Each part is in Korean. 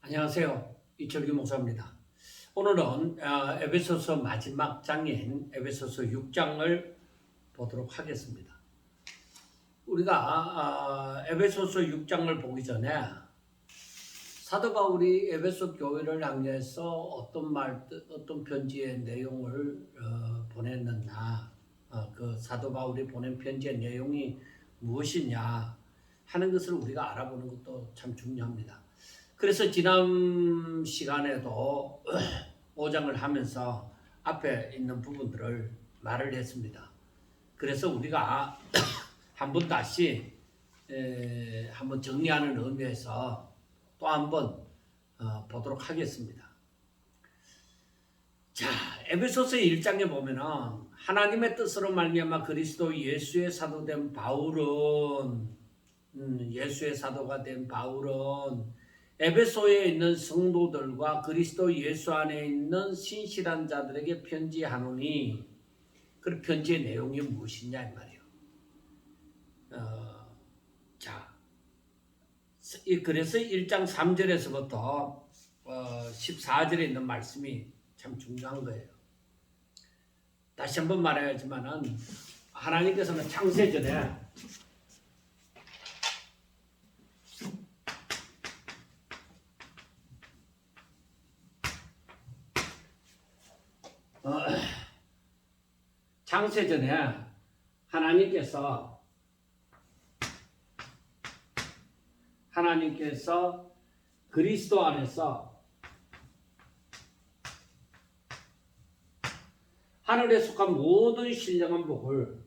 안녕하세요. 이철규 목사입니다. 오늘은 에베소서 마지막 장인 에베소서 6장을 보도록 하겠습니다. 우리가 에베소서 6장을 보기 전에 사도 바울이 에베소 교회를 향해서 어떤 편지의 내용을 보냈느냐, 그 사도 바울이 보낸 편지의 내용이 무엇이냐 하는 것을 우리가 알아보는 것도 참 중요합니다. 그래서 지난 시간에도 5장을 하면서 앞에 있는 부분들을 말을 했습니다. 그래서 우리가 한번 다시 한번 정리하는 의미에서 또 한번 보도록 하겠습니다. 자, 에베소서 1장에 보면은 하나님의 뜻으로 말미암아 그리스도 예수의 사도된 바울은 예수의 사도가 된 바울은 에베소에 있는 성도들과 그리스도 예수 안에 있는 신실한 자들에게 편지하노니, 그 편지의 내용이 무엇이냐 이 말이에요. 자, 그래서 1장 3절에서부터 14절에 있는 말씀이 참 중요한 거예요. 다시 한번 말해야지만은 하나님께서는 창세전에 창세전에 하나님께서 그리스도 안에서 하늘에 속한 모든 신령한 복을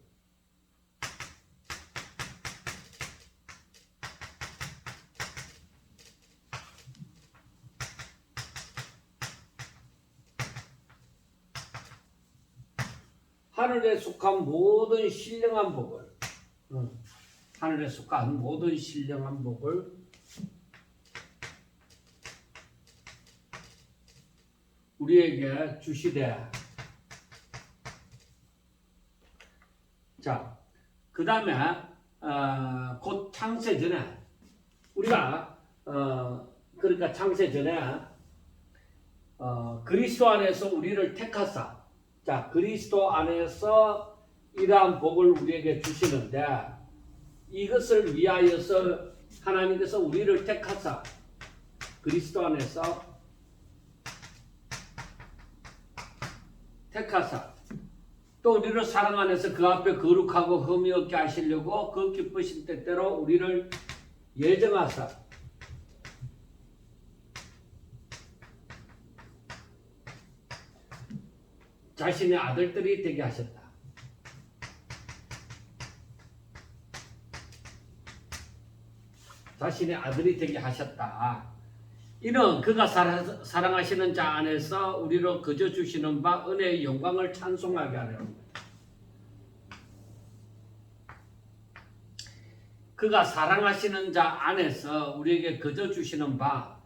하늘에 속한 모든 신령한 복을 하늘에 속한 모든 신령한 복을 우리에게 주시되. 자, 그 다음에 곧 창세 전에 우리가 그러니까 창세 전에 그리스도 안에서 우리를 택하사, 자, 그리스도 안에서 이러한 복을 우리에게 주시는데, 이것을 위하여서 하나님께서 우리를 택하사 그리스도 안에서 택하사 또 우리를 사랑 안에서 그 앞에 거룩하고 흠이 없게 하시려고 그 기쁘신 때때로 우리를 예정하사 자신의 아들들이 되게 하셨다. 자신의 아들이 되게 하셨다. 이는 그가 사랑하시는 자 안에서 우리로 거저 주시는 바 은혜의 영광을 찬송하게 하려는 거다. 그가 사랑하시는 자 안에서 우리에게 거저 주시는 바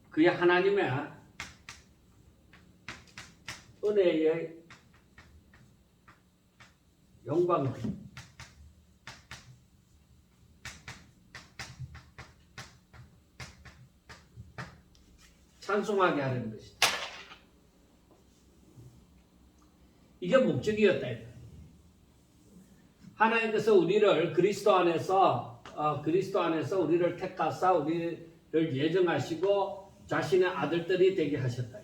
그의 하나님의 은혜의 영광을 찬송하게 하려는 것이다. 이게 목적이었다. 하나님께서 우리를 그리스도 안에서 우리를 택하사 우리를 예정하시고 자신의 아들들이 되게 하셨다.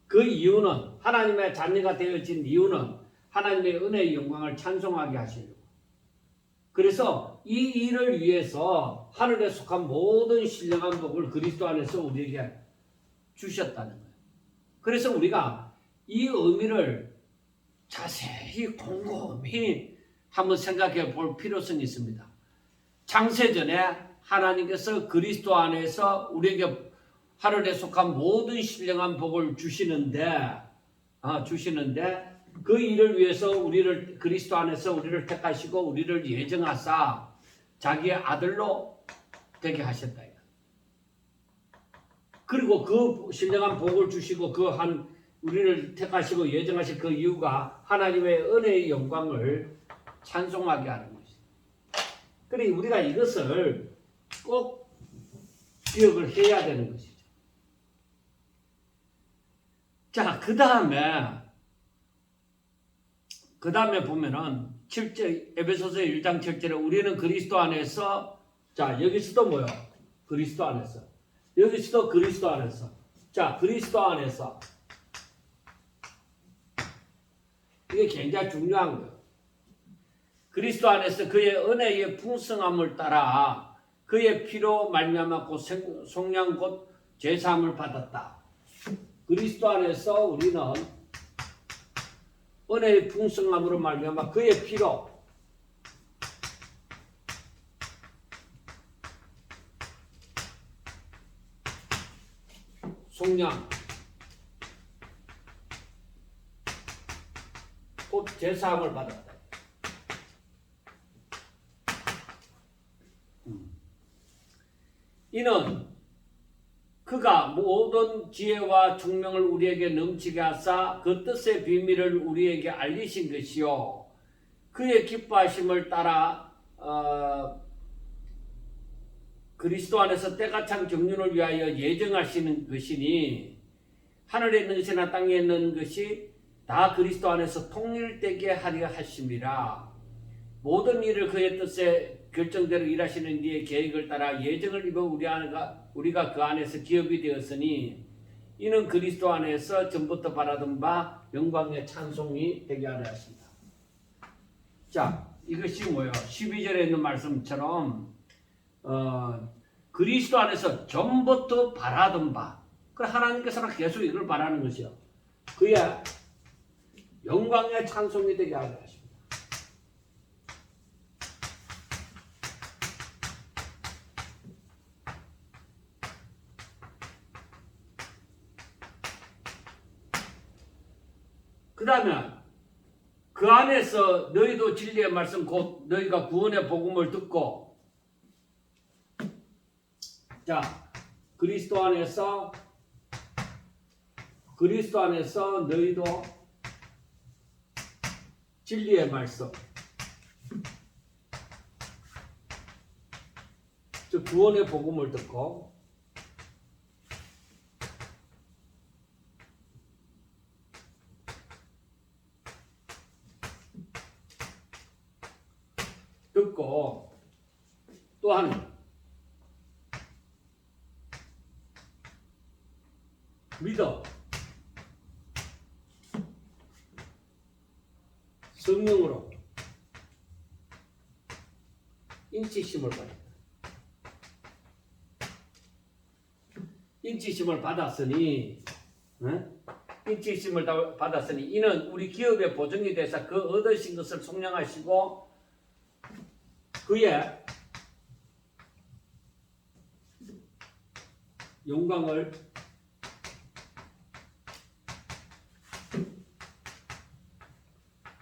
그 이유는, 하나님의 자녀가 되어진 이유는 하나님의 은혜의 영광을 찬송하게 하시려고. 그래서 이 일을 위해서 하늘에 속한 모든 신령한 복을 그리스도 안에서 우리에게 주셨다는 거예요. 그래서 우리가 이 의미를 자세히 곰곰이 한번 생각해 볼 필요성이 있습니다. 창세전에 하나님께서 그리스도 안에서 우리에게 하늘에 속한 모든 신령한 복을 주시는데 그 일을 위해서 우리를 그리스도 안에서 우리를 택하시고 우리를 예정하사 자기의 아들로 되게 하셨다. 그리고 그 신령한 복을 주시고 우리를 택하시고 예정하신 그 이유가 하나님의 은혜의 영광을 찬송하게 하는 것입니다. 그러니 우리가 이것을 꼭 기억을 해야 되는 것이죠. 자, 그 다음에 보면은 7절, 에베소서 1장 7절에 우리는 그리스도 안에서, 자, 여기서도 뭐요? 그리스도 안에서. 여기서도 그리스도 안에서. 자, 그리스도 안에서. 이게 굉장히 중요한 거예요. 그리스도 안에서 그의 은혜의 풍성함을 따라 그의 피로 말미암아 곧 속량 곧 죄사함을 받았다. 그리스도 안에서 우리는 은혜의 풍성함으로 말미암아 그의 피로 속량 곧 죄사함을 받았다. 이는 그가 모든 지혜와 총명을 우리에게 넘치게 하사 그 뜻의 비밀을 우리에게 알리신 것이요 그의 기뻐하심을 따라 그리스도 안에서 때가 찬 경륜을 위하여 예정하시는 것이니 하늘에 있는 것이나 땅에 있는 것이 다 그리스도 안에서 통일되게 하려 하심이라. 모든 일을 그의 뜻에 결정대로 일하시는 이의 계획을 따라 예정을 입어 우리가 그 안에서 기업이 되었으니 이는 그리스도 안에서 전부터 바라던 바 영광의 찬송이 되게 하려 하십니다. 자, 이것이 뭐예요? 12절에 있는 말씀처럼 그리스도 안에서 전부터 바라던 바. 그 하나님께서는 계속 이걸 바라는 것이요. 그의 영광의 찬송이 되게 하려 하십니다. 그 다음에 그 안에서 너희도 진리의 말씀 곧 너희가 구원의 복음을 듣고 자 그리스도 안에서 너희도 진리의 말씀 즉 구원의 복음을 듣고 또한 믿어 성령으로 인치심을 받았다. 인치심을 받았으니 인치심을 받았으니 이는 우리 기업의 보증이 되사 그 얻으신 것을 속량하시고 그의 영광을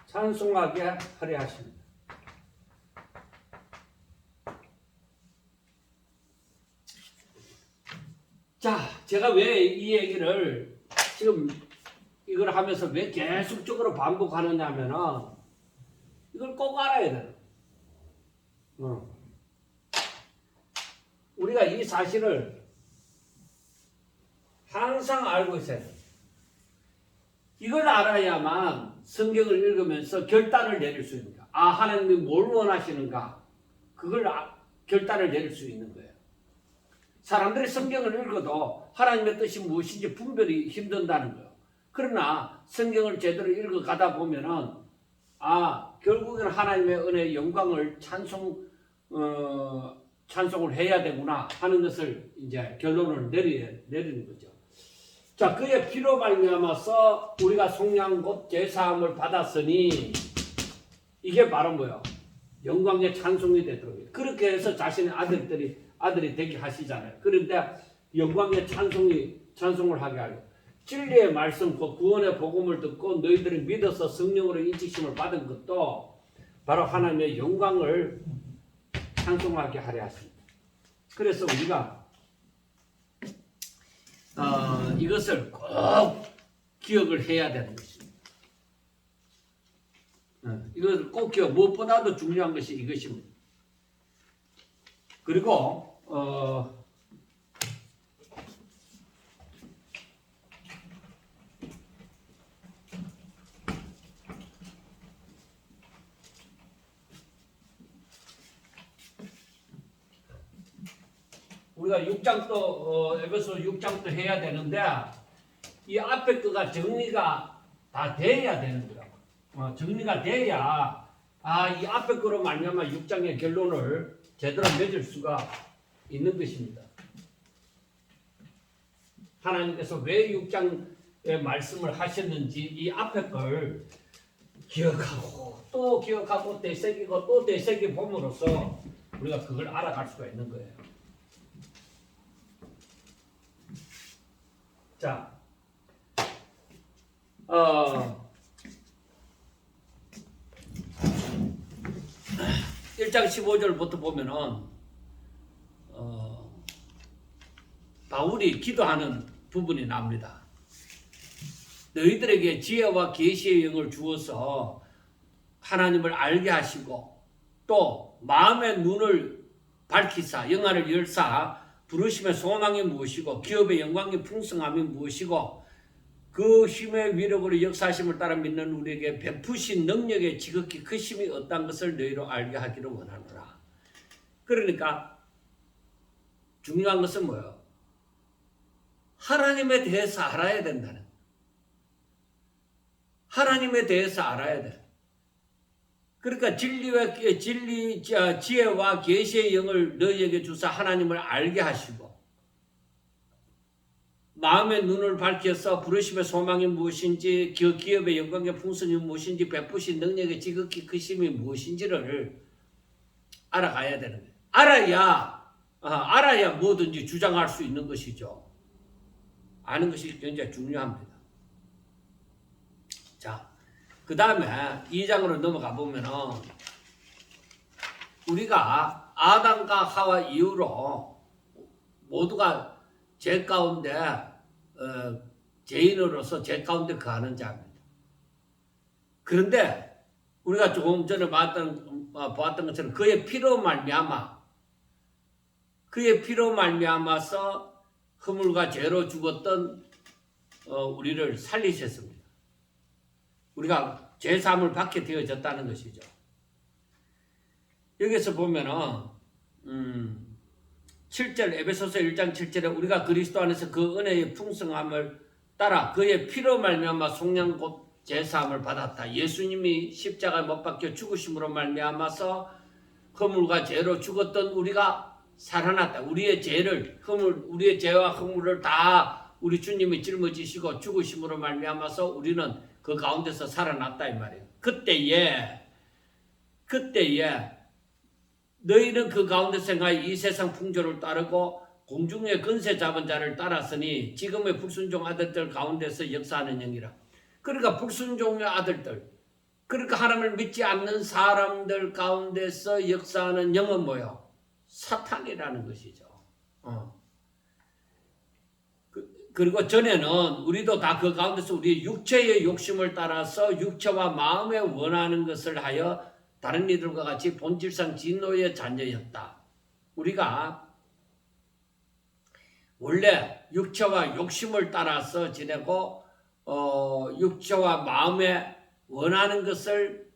찬송하게 하려 하십니다. 자, 제가 왜 이 얘기를 지금 이걸 하면서 왜 계속적으로 반복하느냐 하면은 이걸 꼭 알아야 돼요. 우리가 이 사실을 항상 알고 있어야 돼요. 이걸 알아야만 성경을 읽으면서 결단을 내릴 수 있는 거야. 아, 하나님이 뭘 원하시는가? 그걸 결단을 내릴 수 있는 거예요. 사람들이 성경을 읽어도 하나님의 뜻이 무엇인지 분별이 힘든다는 거예요. 그러나 성경을 제대로 읽어가다 보면은 결국에는 하나님의 은혜의 영광을 찬송을 해야 되구나 하는 것을 이제 결론을 내리는 거죠. 자, 그의 피로 말미암아서 우리가 속량 곧 제사함을 받았으니 이게 바로 뭐예요? 영광의 찬송이 되도록 그렇게 해서 자신의 아들이 되게 하시잖아요. 그런데 영광의 찬송을 하게 하려 진리의 말씀 곧 구원의 복음을 듣고 너희들이 믿어서 성령으로 인치심을 받은 것도 바로 하나님의 영광을 찬송하게 하려 하십니다. 그래서 우리가 이것을 꼭 기억을 해야 되는 것입니다. 이것을 꼭 무엇보다도 중요한 것이 이것입니다. 그리고 우리가 6장도 에베소 6장도 해야 되는데 이 앞에 거가 정리가 다 돼야 되는 거라고. 정리가 돼야 이 앞에 거로 말미암아 6장의 결론을 제대로 맺을 수가 있는 것입니다. 하나님께서 왜 6장의 말씀을 하셨는지 이 앞에 걸 기억하고 또 기억하고 되새기고 또 되새기 봄으로써 우리가 그걸 알아갈 수가 있는 거예요. 자, 1장 15절부터 보면은 바울이 기도하는 부분이 나옵니다. 너희들에게 지혜와 계시의 영을 주어서 하나님을 알게 하시고 또 마음의 눈을 밝히사 영안을 열사 부르심의 소망이 무엇이고 기업의 영광이 풍성함이 무엇이고 그 힘의 위력으로 역사하심을 따라 믿는 우리에게 베푸신 능력의 지극히 크심이 어떤 것을 너희로 알게 하기를 원하노라. 그러니까 중요한 것은 뭐예요? 하나님에 대해서 알아야 된다는. 하나님에 대해서 알아야 돼. 그러니까 지혜와 계시의 영을 너희에게 주사 하나님을 알게 하시고 마음의 눈을 밝혀서 부르심의 소망이 무엇인지 기업의 영광의 풍성이 무엇인지 베푸신 능력의 지극히 크심이 무엇인지를 알아가야 되는 거예요. 알아야 뭐든지 주장할 수 있는 것이죠. 아는 것이 굉장히 중요합니다. 자, 그 다음에 2장으로 넘어가 보면은 우리가 아담과 하와 이후로 모두가 죄 가운데 죄인으로서 죄 가운데 거하는 자입니다. 그런데 우리가 조금 전에 보았던 것처럼 그의 피로 말미암아서 허물과 죄로 죽었던 우리를 살리셨습니다. 우리가 죄사함을 받게 되어졌다는 것이죠. 여기서 보면은 7절 에베소서 1장 7절에 우리가 그리스도 안에서 그 은혜의 풍성함을 따라 그의 피로 말미암아 속량 곧 죄사함을 받았다. 예수님이 십자가에 못 박혀 죽으심으로 말미암아서 허물과 죄로 죽었던 우리가 살아났다. 우리의 죄와 허물을 다 우리 주님이 짊어지시고 죽으심으로 말미암아서 우리는 그 가운데서 살아났다 이 말이에요. 그때에 너희는 그 가운데서 행하여 이 세상 풍조를 따르고 공중의 근세 잡은 자를 따랐으니 지금의 불순종 아들들 가운데서 역사하는 영이라. 그러니까 불순종의 아들들, 그러니까 하나님을 믿지 않는 사람들 가운데서 역사하는 영은 뭐예요? 사탄이라는 것이죠. 그리고 전에는 우리도 다 그 가운데서 우리의 육체의 욕심을 따라서 육체와 마음에 원하는 것을 하여 다른 이들과 같이 본질상 진노의 자녀였다. 우리가 원래 육체와 욕심을 따라서 지내고 육체와 마음에 원하는 것을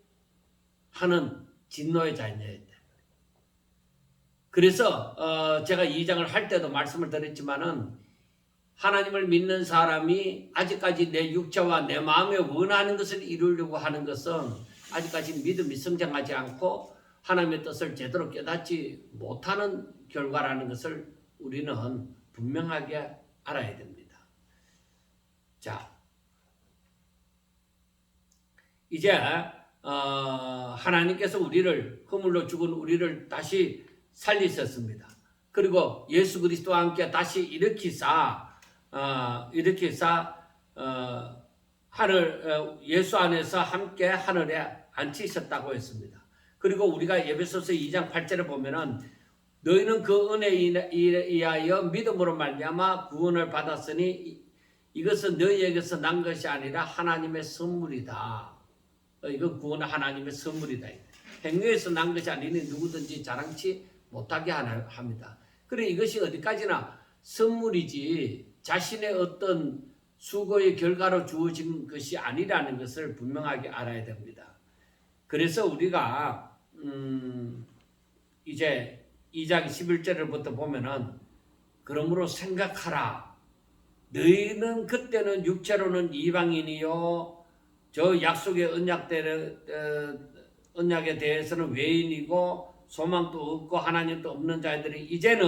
하는 진노의 자녀였다. 그래서 제가 2장을 할 때도 말씀을 드렸지만은 하나님을 믿는 사람이 아직까지 내 육체와 내 마음에 원하는 것을 이루려고 하는 것은 아직까지 믿음이 성장하지 않고 하나님의 뜻을 제대로 깨닫지 못하는 결과라는 것을 우리는 분명하게 알아야 됩니다. 자, 이제 하나님께서 허물로 죽은 우리를 다시 살리셨습니다. 그리고 예수 그리스도와 함께 다시 일으키사 예수 안에서 함께 하늘에 앉히셨다고 했습니다. 그리고 우리가 에베소서 2장 8절에 보면은 너희는 그 은혜에 의하여 믿음으로 말미암아 구원을 받았으니 이것은 너희에게서 난 것이 아니라 하나님의 선물이다. 이건 구원은 하나님의 선물이다. 행위에서 난 것이 아니니 누구든지 자랑치 못하게 합니다. 그래 이것이 어디까지나 선물이지 자신의 어떤 수고의 결과로 주어진 것이 아니라는 것을 분명하게 알아야 됩니다. 그래서 우리가 이제 2장 11절부터 보면은 그러므로 생각하라. 너희는 그때는 육체로는 이방인이요 저 약속의 언약에 대해서는 외인이고 소망도 없고 하나님도 없는 자들이 이제는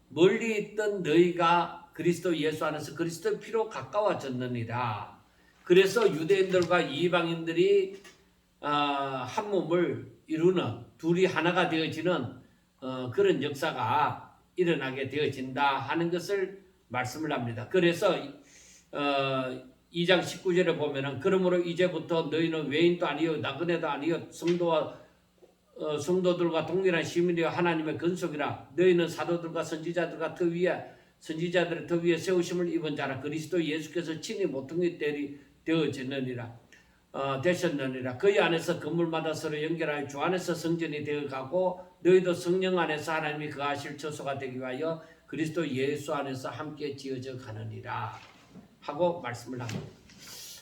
멀리 있던 너희가 그리스도 예수 안에서 그리스도의 피로 가까워졌느니라. 그래서 유대인들과 이방인들이 한 몸을 이루는 둘이 하나가 되어지는 그런 역사가 일어나게 되어진다 하는 것을 말씀을 합니다. 그래서 2장 19절에 보면은 그러므로 이제부터 너희는 외인도 아니요 나그네도 아니요 성도들과 동일한 시민이요 하나님의 근속이라. 너희는 사도들과 선지자들의 터 위에 세우심을 입은 자라. 그리스도 예수께서 친히 모퉁이 되셨느니라. 그의 안에서 건물마다 서로 연결하여 주 안에서 성전이 되어가고 너희도 성령 안에서 하나님이 거하실 처소가 되기 위하여 그리스도 예수 안에서 함께 지어져 가느니라 하고 말씀을 합니다.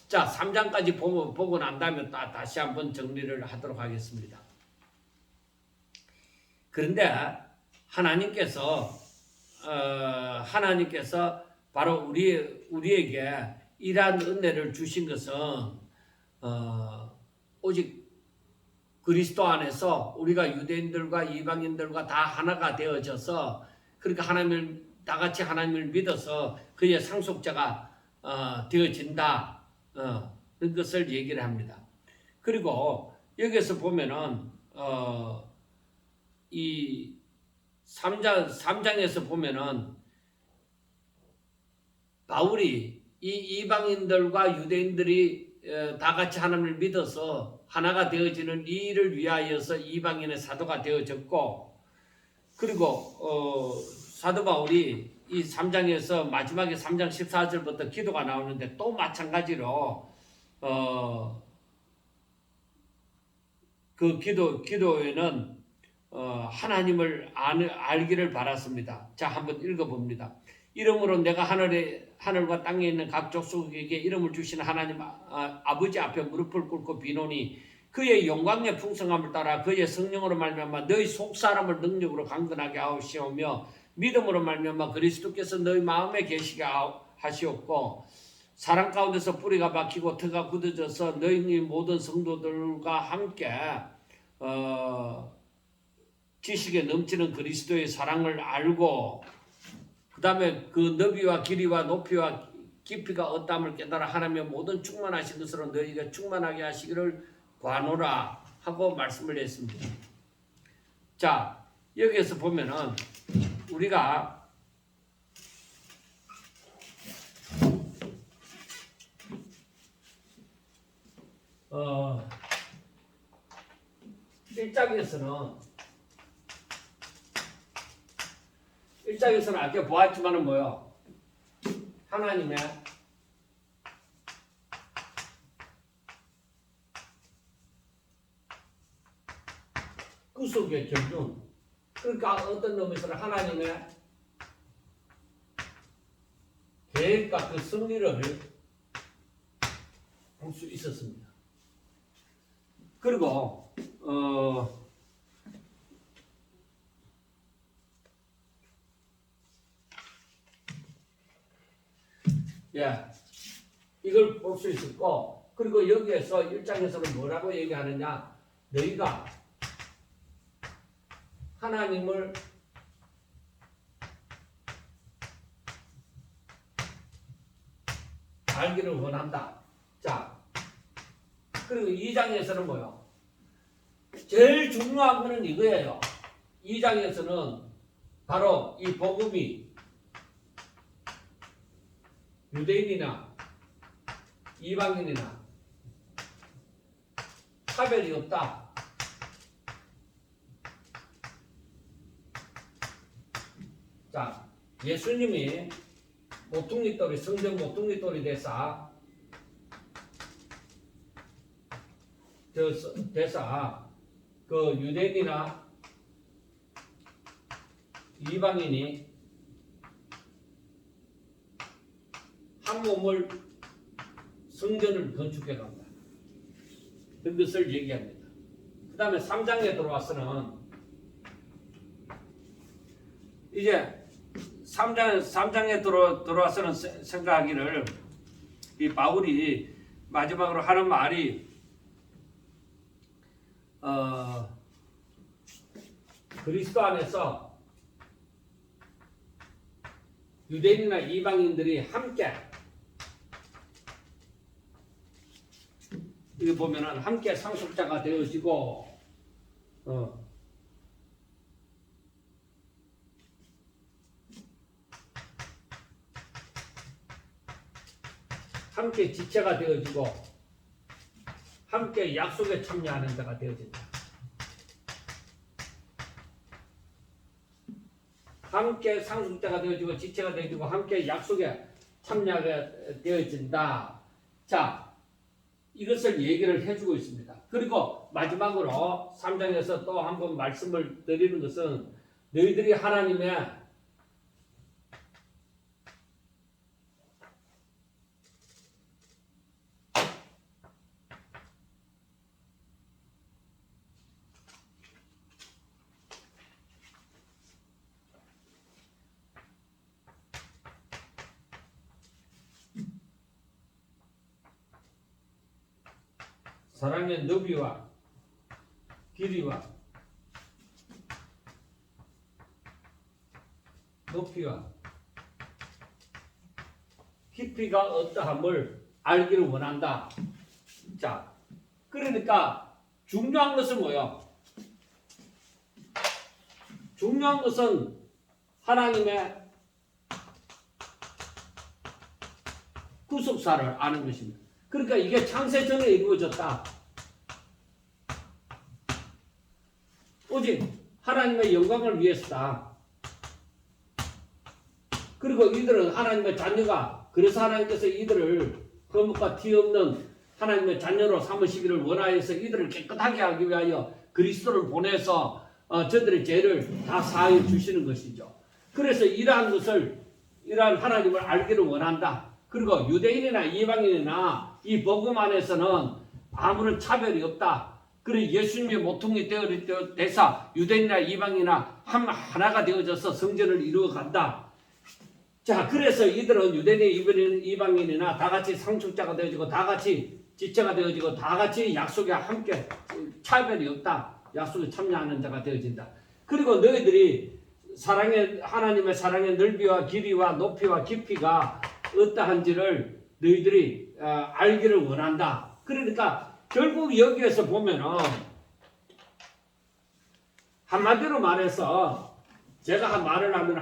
자, 3장까지 보고 난 다음에 다시 한번 정리를 하도록 하겠습니다. 그런데 하나님께서 바로 우리에게 이러한 은혜를 주신 것은 오직 그리스도 안에서 우리가 유대인들과 이방인들과 다 하나가 되어져서 그러니까 다 같이 하나님을 믿어서 그의 상속자가 되어진다. 그런 것을 얘기를 합니다. 그리고 여기서 보면은 이 3장에서 보면은 바울이 이 이방인들과 유대인들이 다 같이 하나님을 믿어서 하나가 되어지는 이 일을 위하여서 이방인의 사도가 되어졌고, 그리고 사도 바울이 이 3장에서 마지막에 3장 14절부터 기도가 나오는데 또 마찬가지로 그 기도에는 하나님을 알기를 바랐습니다. 자, 한번 읽어봅니다. 이름으로 내가 하늘과 땅에 있는 각 족속에게 이름을 주신 하나님 아버지 앞에 무릎을 꿇고 비노니 그의 영광의 풍성함을 따라 그의 성령으로 말미암아 너희 속사람을 능력으로 강건하게 하시오며 믿음으로 말미암아 그리스도께서 너희 마음에 계시게 하시옵고 사랑 가운데서 뿌리가 박히고 터가 굳어져서 너희 모든 성도들과 함께 지식에 넘치는 그리스도의 사랑을 알고 그 다음에 그 너비와 길이와 높이와 깊이가 어떠함을 깨달아 하나님의 모든 충만하신 것으로 너희가 충만하게 하시기를 구하노라 하고 말씀을 했습니다. 자, 여기에서 보면은 우리가 1장에서는 아까 보았지만은 뭐요? 하나님의 구속의 결론. 그러니까 어떤 놈에서는 하나님의 계획과 그 승리를 볼 수 있었습니다. 그리고 이걸 볼 수 있었고, 그리고 여기에서 1장에서는 뭐라고 얘기하느냐? 너희가 하나님을 알기를 원한다. 자, 그리고 2장에서는 뭐요? 제일 중요한 거는 이거예요. 2장에서는 바로 이 복음이 유대인이나 이방인이나 차별이 없다. 자, 예수님이 모퉁이돌이 성전 모퉁이돌이 돼서 그 유대인이나 이방인이 한 몸을 성전을 건축해 간다. 그것을 얘기합니다. 그 다음에 3장에 들어와서는 이제 삼장에 들어와서는 생각하기를 이 바울이 마지막으로 하는 말이 그리스도 안에서 유대인이나 이방인들이 함께 여기 보면은 함께 상속자가 되어지고 함께 지체가 되어지고 함께 약속에 참여하는 자가 되어진다. 함께 상속자가 되어지고 지체가 되어지고 함께 약속에 참여하게 되어진다. 자, 이것을 얘기를 해주고 있습니다. 그리고 마지막으로 3장에서 또 한 번 말씀을 드리는 것은 너희들이 하나님의 사랑의 너비와 길이와 높이와 깊이가 어떠함을 알기를 원한다. 자, 그러니까 중요한 것은 뭐예요? 중요한 것은 하나님의 구속사를 아는 것입니다. 그러니까 이게 창세 전에 이루어졌다. 오직 하나님의 영광을 위해서다. 그리고 이들은 하나님의 자녀가, 그래서 하나님께서 이들을 거뭇과 티 없는 하나님의 자녀로 삼으시기를 원하여서 이들을 깨끗하게 하기 위하여 그리스도를 보내서 저들의 죄를 다 사하여 주시는 것이죠. 그래서 이러한 하나님을 알기를 원한다. 그리고 유대인이나 이방인이나 이 복음 안에서는 아무런 차별이 없다. 그리고 예수님의 모퉁이 되사 유대인이나 이방인이나 하나가 되어져서 성전을 이루어간다. 자, 그래서 이들은 유대인, 이방인이나 다 같이 상속자가 되어지고 다 같이 지체가 되어지고 다 같이 약속에 함께 차별이 없다. 약속에 참여하는 자가 되어진다. 그리고 너희들이 하나님의 사랑의 넓이와 길이와 높이와 깊이가 어떠한지를 너희들이 알기를 원한다. 그러니까 결국 여기에서 보면은 한마디로 말해서 제가 한 말을 하면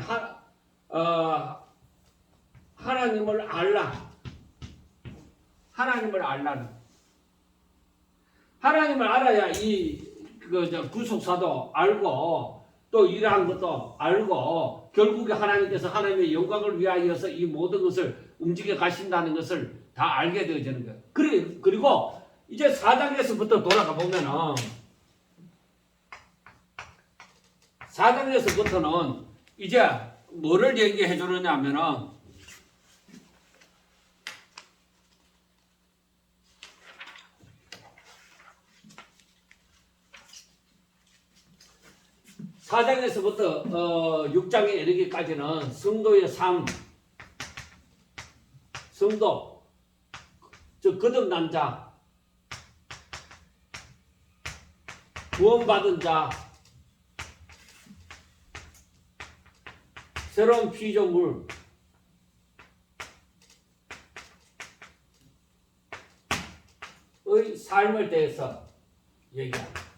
하나님을 알라. 하나님을 알라는. 하나님을 알아야 구속사도 알고 또 이러한 것도 알고 결국에 하나님께서 하나님의 영광을 위하여서 이 모든 것을 움직여 가신다는 것을 다 알게 되어지는 거예요. 그리고 이제 4장에서부터 돌아가 보면은 4장에서부터는 이제 뭐를 얘기해 주느냐 하면은 4장에서부터 6장에 이르기까지는 성도의 삶, 성도, 즉 거듭난 자, 구원받은 자, 새로운 피조물의 삶을 대해서 얘기합니다.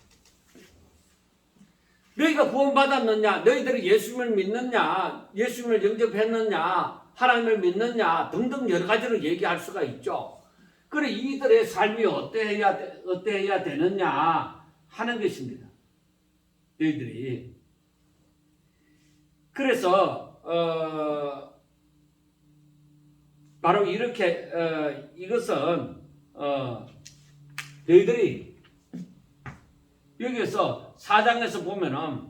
너희가 구원받았느냐? 너희들이 예수님을 믿느냐? 예수님을 영접했느냐? 하나님을 믿느냐? 등등 여러 가지로 얘기할 수가 있죠. 그래 이들의 삶이 어때야 되느냐 하는 것입니다. 너희들이. 그래서 바로 이렇게 이것은 너희들이 여기에서 4장에서 보면은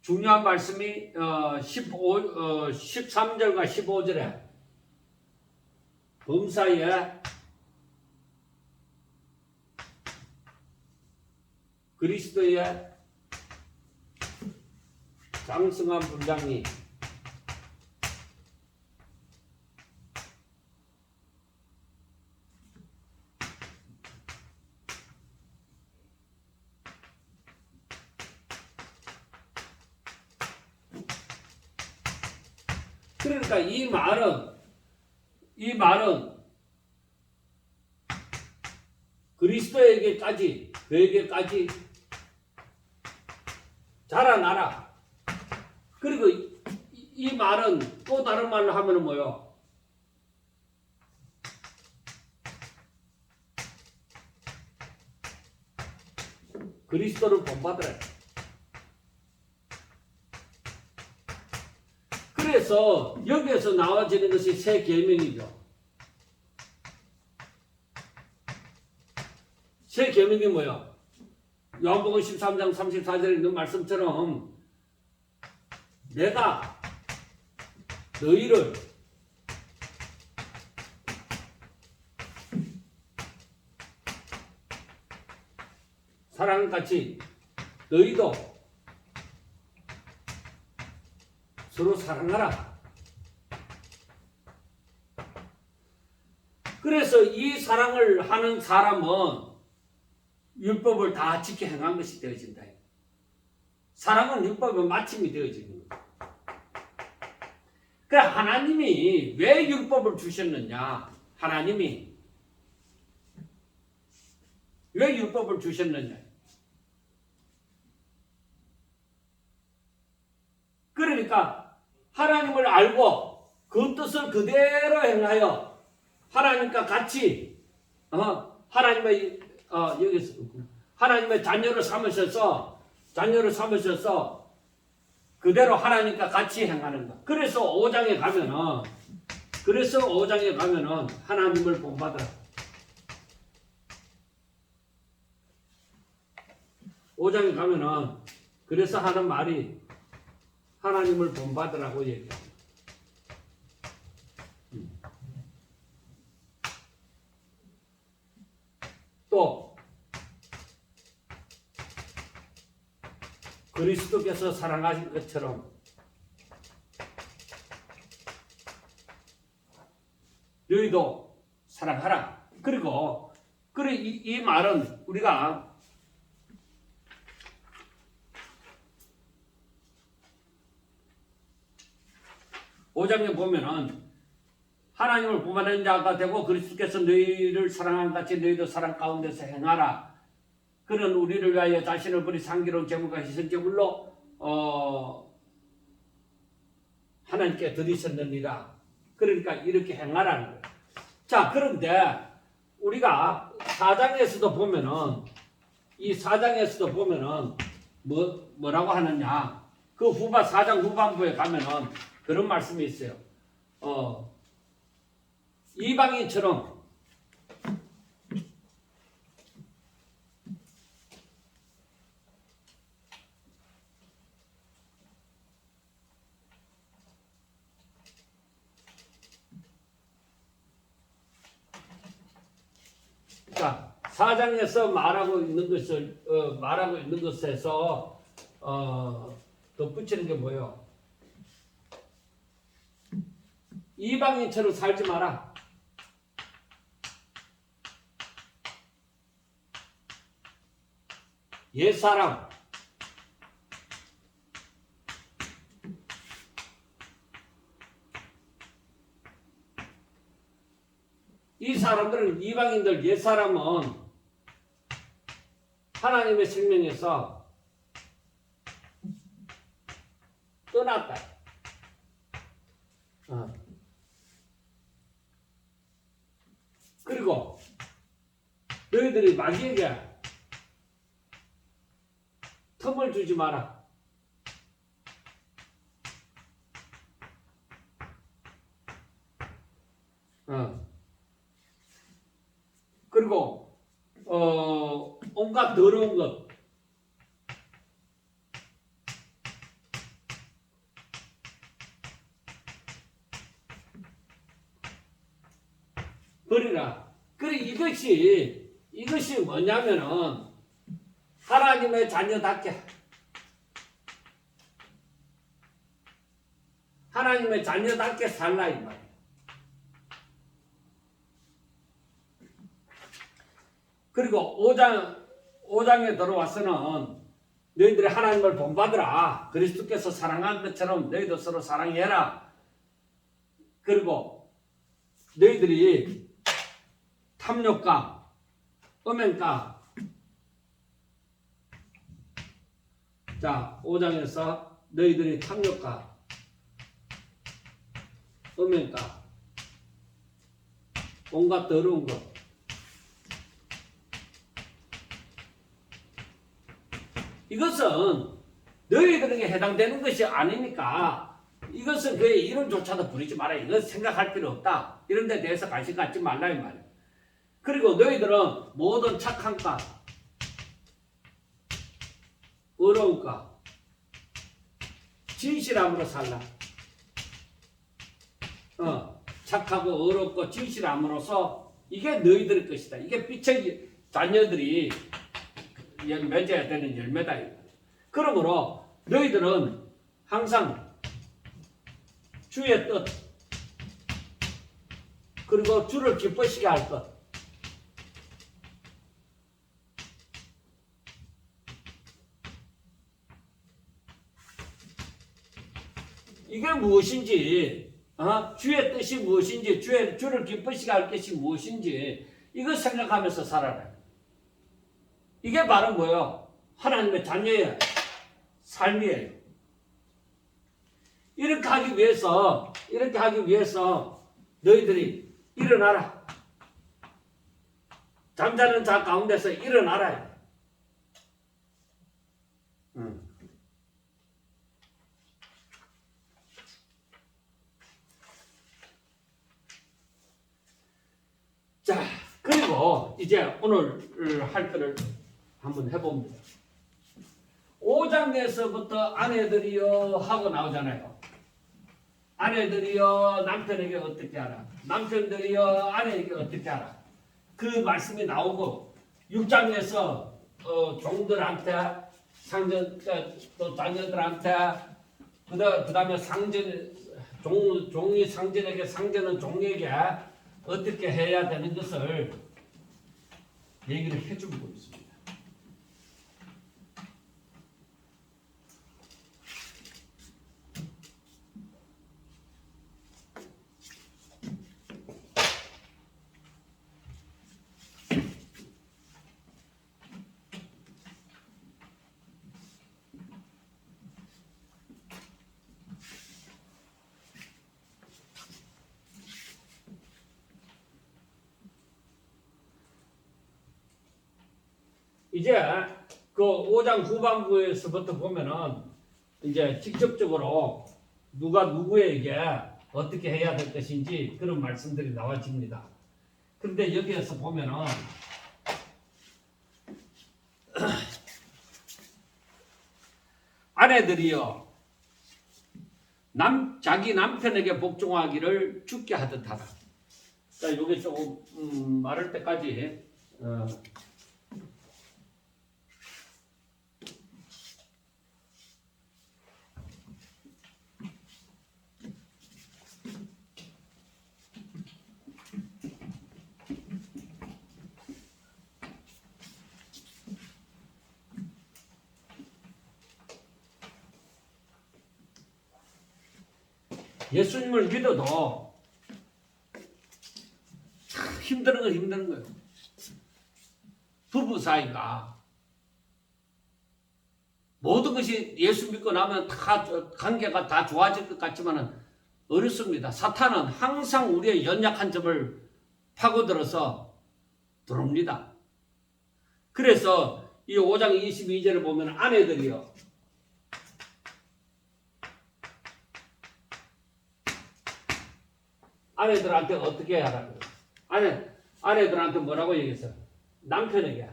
중요한 말씀이 13절과 15절에 범사에 그리스도의 장성한 분량이 그러니까 이 말은 그리스도에게까지 그에게까지 자라나라. 그리고 이 말은 또 다른 말로 하면은 뭐요? 그리스도를 본받으라. 그래서 여기에서 나와지는 것이 새 계명이죠. 새 계명이 뭐야? 요한복음 13장 34절에 있는 말씀처럼 내가 너희를 사랑같이 너희도 서로 사랑하라. 그래서 이 사랑을 하는 사람은 율법을 다 지켜 행한 것이 되어진다. 사랑은 율법의 마침이 되어지는 거예요. 그래 하나님이 왜 율법을 주셨느냐? 하나님이 왜 율법을 주셨느냐? 그러니까 하나님을 알고 그 뜻을 그대로 행하여 하나님과 같이 하나님의 여기서 하나님의 자녀를 삼으셔서 그대로 하나님과 같이 행하는 것. 그래서 5장에 가면은 하나님을 본받아라. 5장에 가면은 그래서 하는 말이 하나님을 본받으라고 얘기합니다. 또 그리스도께서 사랑하신 것처럼 너희도 사랑하라. 그리고 이 말은 우리가 5장에 보면은 하나님을 본받는 자가 되고 그리스도께서 너희를 사랑한 같이 너희도 사랑 가운데서 행하라. 그는 우리를 위하여 자신을 버리 상기로운 제물과 희생제물로 하나님께 드리셨느니라. 그러니까 이렇게 행하라는 거예요. 자, 그런데 우리가 4장에서도 보면은 이 4장에서도 보면은 뭐라고 하느냐? 그 4장 후반부에 가면은 그런 말씀이 있어요. 이방인처럼 자, 4장에서 말하고 있는 것에서 덧붙이는 게 뭐예요? 이방인처럼 살지 마라. 옛사람 이 사람들은 이방인들 옛사람은 하나님의 생명에서 떠났다. 그리고 너희들이 마귀에게 틈을 주지 마라. 그리고 온갖 더러운 것 버리라. 그래 이것이 뭐냐면은 하나님의 자녀답게 하나님의 자녀답게 살라 이 말이에요. 그리고 5장에 들어와서는 너희들이 하나님을 본받으라. 그리스도께서 사랑한 것처럼 너희도 서로 사랑해라. 그리고 너희들이 탐욕과 음행과 자 5장에서 너희들이 탐욕과 음행과 온갖 더러운 것 이것은 너희들에게 해당되는 것이 아니니까 이것은 그의 이름조차도 부리지 마라. 이거 생각할 필요 없다. 이런 데 대해서 관심 갖지 말라 이 말이에요. 그리고 너희들은 모든 착함과 의로움과 진실함으로 살라. 착하고 의롭고 진실함으로써 이게 너희들의 것이다. 이게 빛의 자녀들이 맺어야 되는 열매다. 그러므로 너희들은 항상 주의 뜻 그리고 주를 기쁘시게 할 것 이게 무엇인지 주의 뜻이 무엇인지 주를 기쁘시게 할 것이 무엇인지 이거 생각하면서 살아라. 이게 바로 뭐예요? 하나님의 자녀의 삶이에요. 이렇게 하기 위해서 너희들이 일어나라. 잠자는 자 가운데서 일어나라. 자, 그리고 이제 오늘 할 거를 한번 해봅니다. 5장에서부터 아내들이여 하고 나오잖아요. 아내들이여 남편에게 어떻게 하라. 남편들이여 아내에게 어떻게 하라. 그 말씀이 나오고 6장에서 종들한테 또 자녀들한테 그 다음에 종이 상전에게 상전은 종에게 어떻게 해야 되는 것을 얘기를 해주고 있습니다. 이제 그 5장 후반부에서부터 보면은 이제 직접적으로 누가 누구에게 어떻게 해야 될 것인지 그런 말씀들이 나와집니다. 그런데 여기에서 보면은 아내들이여 자기 남편에게 복종하기를 죽게 하듯 하라. 그러니까 이게 조금 말할 때까지 예수님을 믿어도 참 힘든 거예요. 부부 사이가 모든 것이 예수 믿고 나면 다 관계가 다 좋아질 것 같지만은 어렵습니다. 사탄은 항상 우리의 연약한 점을 파고들어서 들어옵니다. 그래서 이 5장 22절을 보면 아내들이요. 아내들한테 어떻게 하라고? 아내들한테 뭐라고 얘기했어요? 남편에게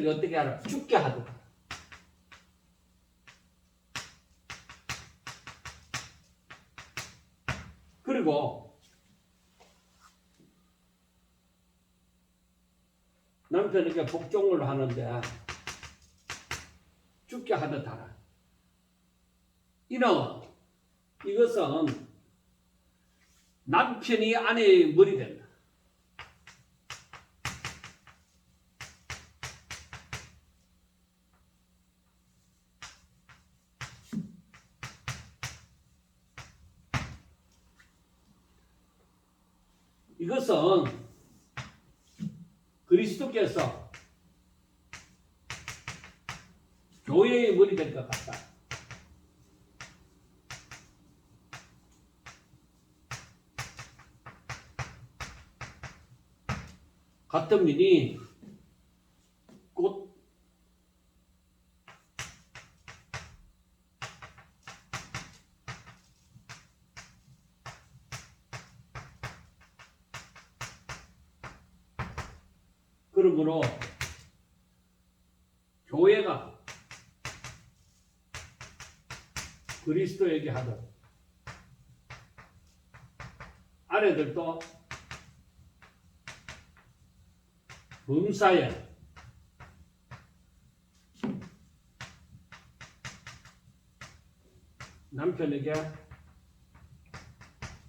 어떻게 하라? 죽게 하도록. 그리고 남편에게 복종을 하는데 죽게 하듯 하라. 이것은 남편이 아내의 머리 된다. 이것은 그리스도께서 교회의 머리 될 것 같다. 같은 민이 곧 그러므로 교회가 그리스도에게 하듯 아내들도 범사에 남편에게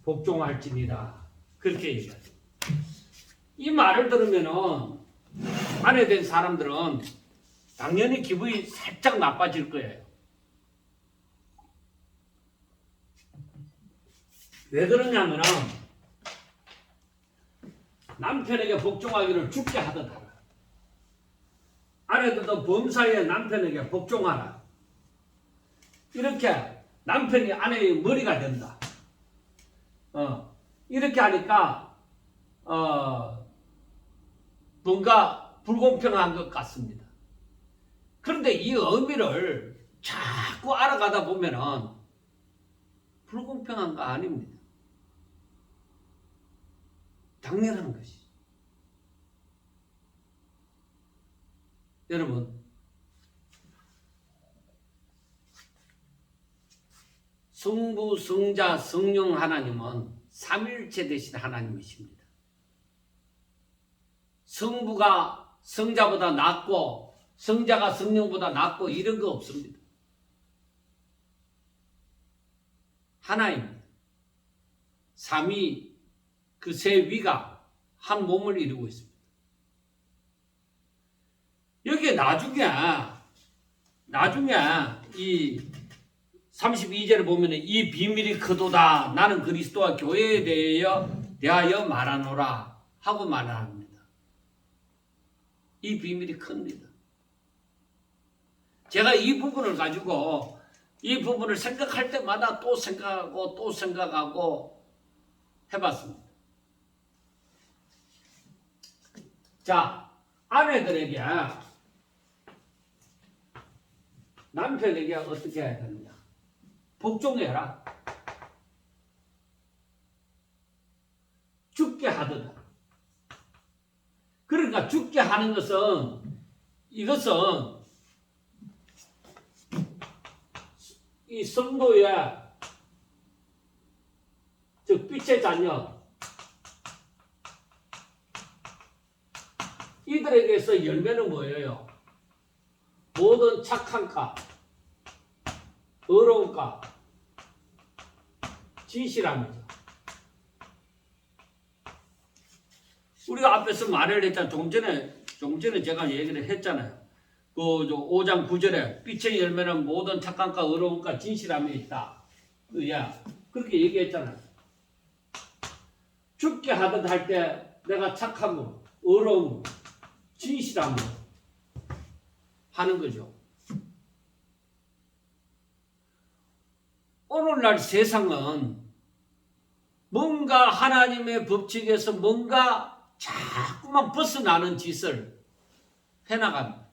복종할지니라. 그렇게 얘기하죠. 이 말을 들으면은 아내 된 사람들은 당연히 기분이 살짝 나빠질 거예요. 왜 그러냐면은 남편에게 복종하기를 죽게 하듯 하라. 아내들도 범사에 남편에게 복종하라. 이렇게 남편이 아내의 머리가 된다. 이렇게 하니까 뭔가 불공평한 것 같습니다. 그런데 이 의미를 자꾸 알아가다 보면은 불공평한 거 아닙니다. 당연한 것이. 여러분, 성부, 성자, 성령 하나님은 삼일체 되신 하나님이십니다. 성부가 성자보다 낫고 성자가 성령보다 낫고 이런 거 없습니다. 하나입니다. 삼위 그 세 위가 한 몸을 이루고 있습니다. 여기에 나중에 이 32절을 보면 이 비밀이 크도다. 나는 그리스도와 교회에 대하여 말하노라 하고 말합니다. 이 비밀이 큽니다. 제가 이 부분을 가지고 이 부분을 생각할 때마다 또 생각하고 또 생각하고 해봤습니다. 자, 아내들에게 남편에게 어떻게 해야 되느냐? 복종해라. 죽게 하듯. 그러니까 죽게 하는 이것은 이 성도의 즉 빛의 자녀 이들에게서 열매는 뭐예요? 모든 착한 가, 의로운 가, 진실함이죠. 우리가 앞에서 말을 했잖아요. 좀 전에 제가 얘기를 했잖아요. 그 5장 9절에 빛의 열매는 모든 착한 가, 의로운 가, 진실함이 있다. 그렇게 얘기했잖아요. 죽게 하듯 할 때 내가 착함으로, 의로움으로, 진실함으로 하는 거죠. 오늘날 세상은 뭔가 하나님의 법칙에서 뭔가 자꾸만 벗어나는 짓을 해나갑니다.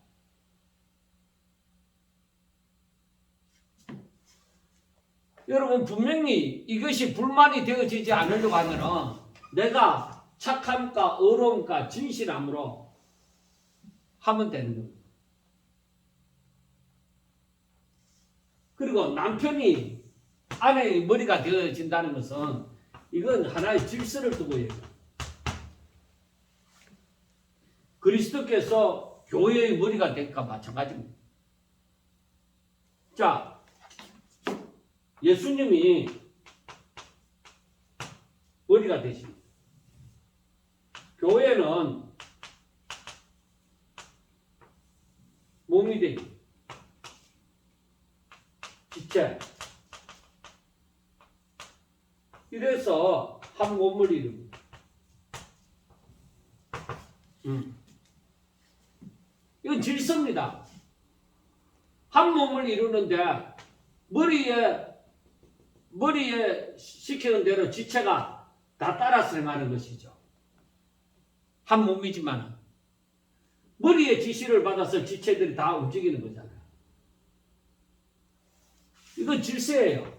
여러분 분명히 이것이 불만이 되어지지 않으려고 하면은 내가 착함과 의로움과 진실함으로 하면 되는 겁니다. 그리고 남편이 아내의 머리가 되어진다는 것은 이건 하나의 질서를 두고 얘기합니다. 그리스도께서 교회의 머리가 될까 마찬가지입니다. 자, 예수님이 머리가 되십니다. 교회는 몸이 되니 지체. 이래서 한 몸을 이룹니다. 이건 질서입니다. 한 몸을 이루는데 머리에 시키는 대로 지체가 다 따라서 행하는 것이죠. 한 몸이지만 머리의 지시를 받아서 지체들이 다 움직이는 거잖아요. 이건 질서예요.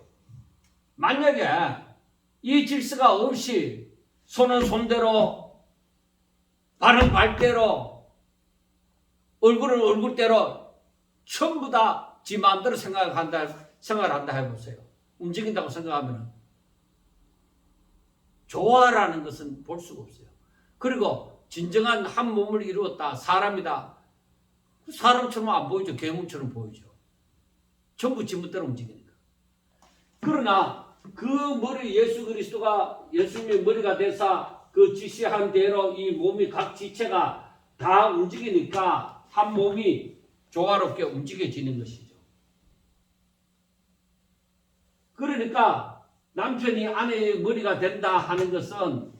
만약에 이 질서가 없이 손은 손대로, 발은 발대로, 얼굴은 얼굴대로 전부 다 지 마음대로 생각을 한다 해보세요. 움직인다고 생각하면 조화라는 것은 볼 수가 없어요. 그리고 진정한 한 몸을 이루었다. 사람이다. 사람처럼 안 보이죠. 괴물처럼 보이죠. 전부 지멋대로 움직이니까. 그러나 그 머리 예수 그리스도가 예수님의 머리가 돼서 그 지시한 대로 이 몸이 각 지체가 다 움직이니까 한 몸이 조화롭게 움직여지는 것이죠. 그러니까 남편이 아내의 머리가 된다 하는 것은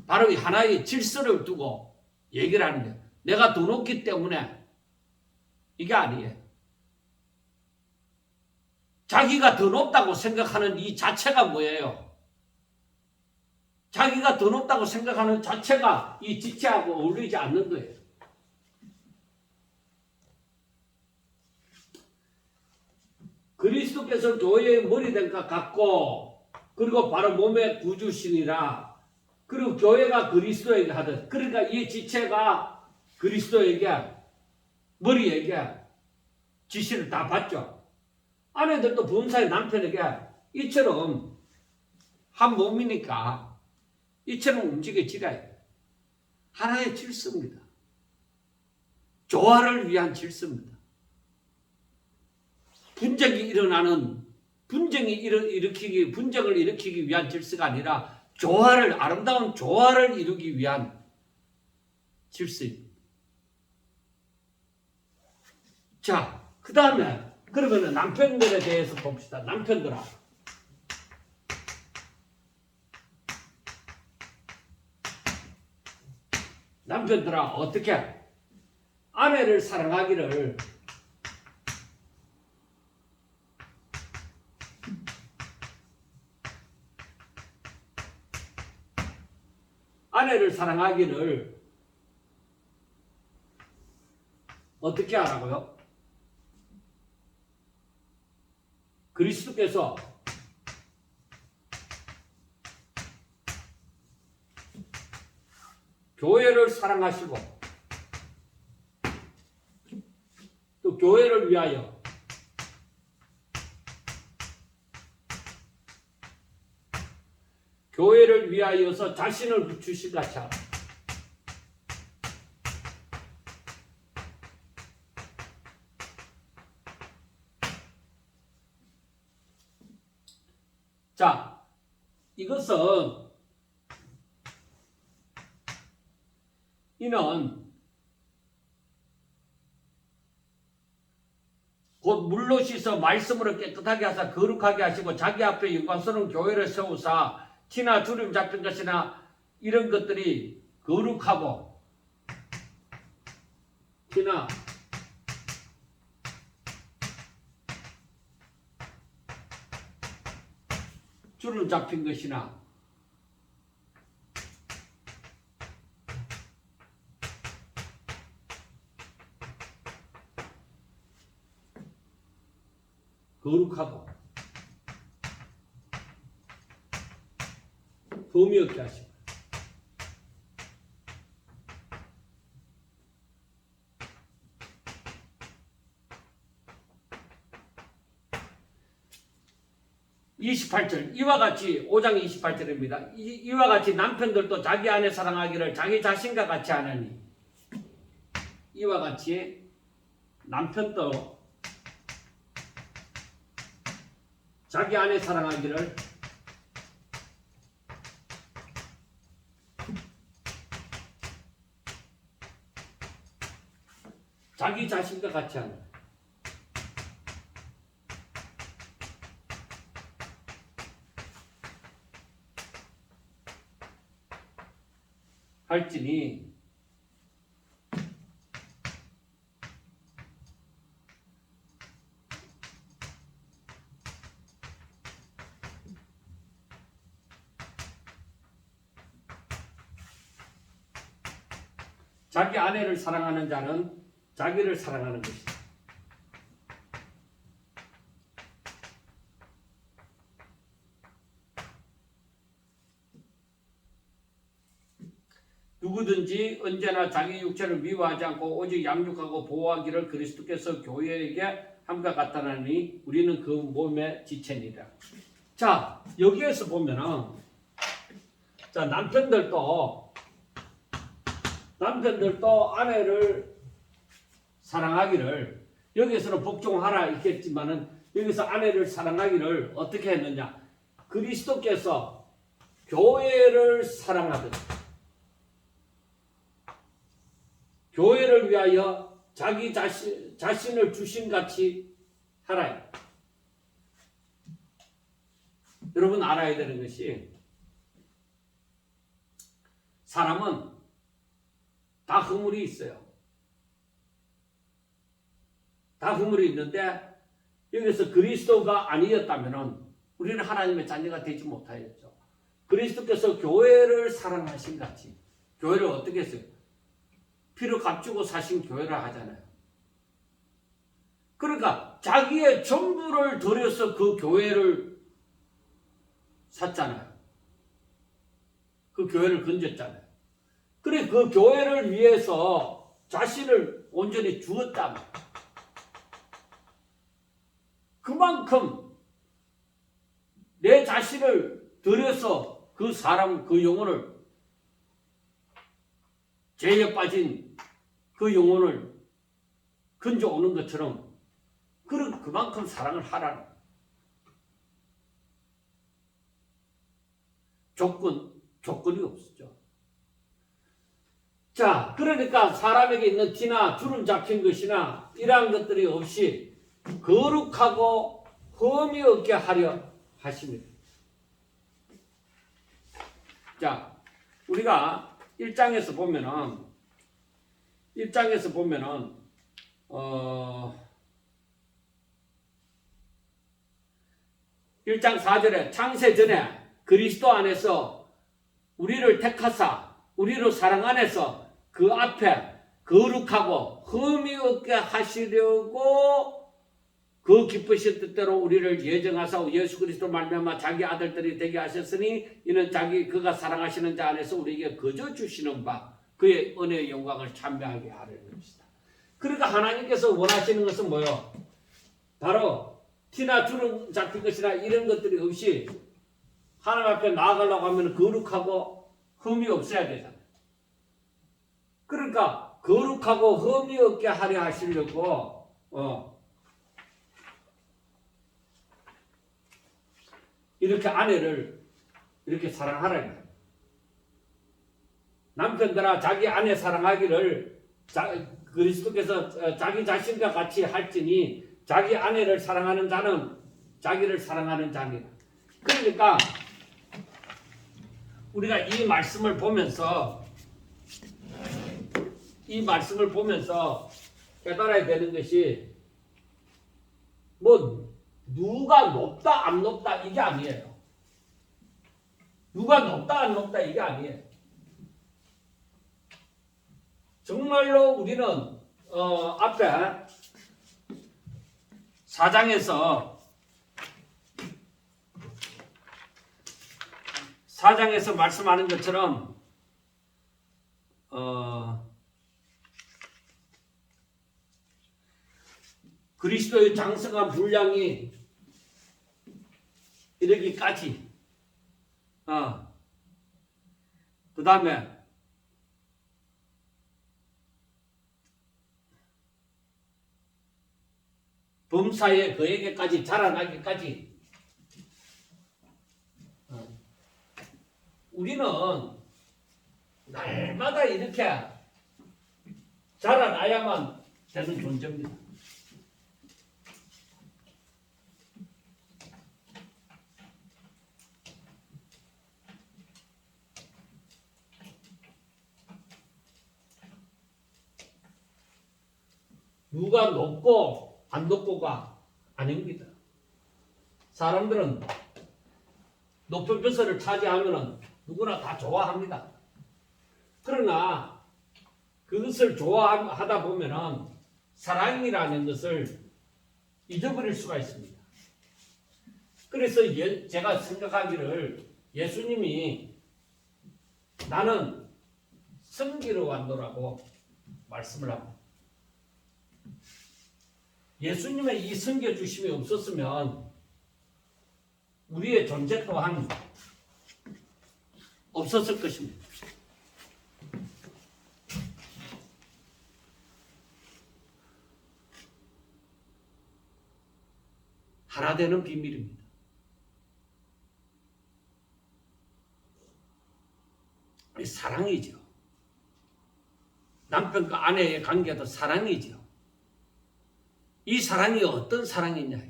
바로 하나의 질서를 두고 얘기를 하는 거예요. 내가 더 높기 때문에 이게 아니에요. 자기가 더 높다고 생각하는 이 자체가 뭐예요? 자기가 더 높다고 생각하는 자체가 이 지체하고 어울리지 않는 거예요. 그리스도께서 교회의 머리 된 것 같고, 그리고 바로 몸의 구주신이라, 그리고 교회가 그리스도에게 하듯, 그러니까 이 지체가 그리스도에게, 머리에게 지시를 다 받죠. 아내들도 본사의 남편에게 이처럼 한 몸이니까 이처럼 움직여지라 해요. 하나의 질서입니다. 조화를 위한 질서입니다. 분쟁을 일으키기 위한 질서가 아니라 아름다운 조화를 이루기 위한 질서입니다. 자, 그 다음에 그러면 남편들에 대해서 봅시다. 남편들아 어떻게 아내를 사랑하기를 어떻게 하라고요? 그리스도께서 교회를 사랑하시고 또 교회를 위하여서 자신을 부추시 같이 하라. 자, 이것은 이는 곧 물로 씻어 말씀으로 깨끗하게 하사 거룩하게 하시고 자기 앞에 영광스러운 교회를 세우사 티나 주름 잡힌 것이나 이런 것들이 거룩하고 티나 주름 잡힌 것이나 거룩하고 흠이 없게 하시고 이 28절 이와 같이 5장 28절입니다. 이와 같이 남편들도 자기 아내 사랑하기를 자기 자신과 같이 하느니 이와 같이 남편도 자기 아내 사랑하기를 자기 자신과 같이 하느니 할지니 자기 아내를 사랑하는 자는 자기를 사랑하는 것이다. 누구든지 언제나 자기 육체를 미워하지 않고 오직 양육하고 보호하기를 그리스도께서 교회에게 함과 같다나니 우리는 그 몸의 지체니라. 자, 여기에서 보면은 자, 남편들도 아내를 사랑하기를 여기에서는 복종하라 있겠지만은 여기서 아내를 사랑하기를 어떻게 했느냐? 그리스도께서 교회를 사랑하듯 교회를 위하여 자기 자신을 주신같이 하라. 여러분 알아야 되는 것이 사람은 다 허물이 있어요. 다 허물이 있는데 여기서 그리스도가 아니었다면 우리는 하나님의 자녀가 되지 못하였죠. 그리스도께서 교회를 사랑하신 같이 교회를 어떻게 했어요? 피를 값주고 사신 교회를 하잖아요. 그러니까 자기의 전부를 들여서 그 교회를 샀잖아요. 그 교회를 건졌잖아요. 그래 그 교회를 위해서 자신을 온전히 주었다면 그만큼 내 자신을 들여서 그 사람 그 영혼을 죄에 빠진 그 영혼을 건져오는 것처럼 그만큼 사랑을 하라는 조건이 없었죠. 자, 그러니까 사람에게 있는 티나 주름 잡힌 것이나 이러한 것들이 없이 거룩하고 흠이 없게 하려 하십니다. 자, 우리가 1장에서 보면은 1장 4절에 창세 전에 그리스도 안에서 우리를 택하사 우리를 사랑 안에서 그 앞에 거룩하고 흠이 없게 하시려고 그 기쁘신 뜻대로 우리를 예정하사 예수 그리스도 말미암아 자기 아들들이 되게 하셨으니 이는 그가 사랑하시는 자 안에서 우리에게 거저 주시는 바 그의 은혜의 영광을 찬미하게 하려는 것이다. 그러니까 하나님께서 원하시는 것은 뭐요? 바로 티나 주름 잡힌 것이나 이런 것들이 없이 하나님 앞에 나아가려고 하면 거룩하고 흠이 없어야 되잖아요. 그러니까 거룩하고 흠이 없게 하려 하시려고 이렇게 아내를 이렇게 사랑하라는 거예요. 남편들아 자기 아내 사랑하기를 그리스도께서 자기 자신과 같이 할지니 자기 아내를 사랑하는 자는 자기를 사랑하는 자니라. 그러니까 우리가 이 말씀을 보면서 깨달아야 되는 것이 뭐 누가 높다 안 높다 이게 아니에요. 누가 높다 안 높다 이게 아니에요. 정말로 우리는 앞에 4장에서 말씀하는 것처럼 그리스도의 장성한 분량이 이러기까지. 그 다음에 범사에 그에게까지 자라나기까지. 우리는 날마다 이렇게 자라나야만 되는 존재입니다. 누가 높고 안 높고가 아닙니다. 사람들은 높은 벼슬을 차지하면 누구나 다 좋아합니다. 그러나 그것을 좋아하다 보면은 사랑이라는 것을 잊어버릴 수가 있습니다. 그래서 제가 생각하기를 예수님이 나는 섬기러 왔노라고 말씀을 합니다. 예수님의 이 섬겨주심이 없었으면 우리의 존재 또한 없었을 것입니다. 하나 되는 비밀입니다. 사랑이죠. 남편과 아내의 관계도 사랑이죠. 이 사랑이 어떤 사랑이냐?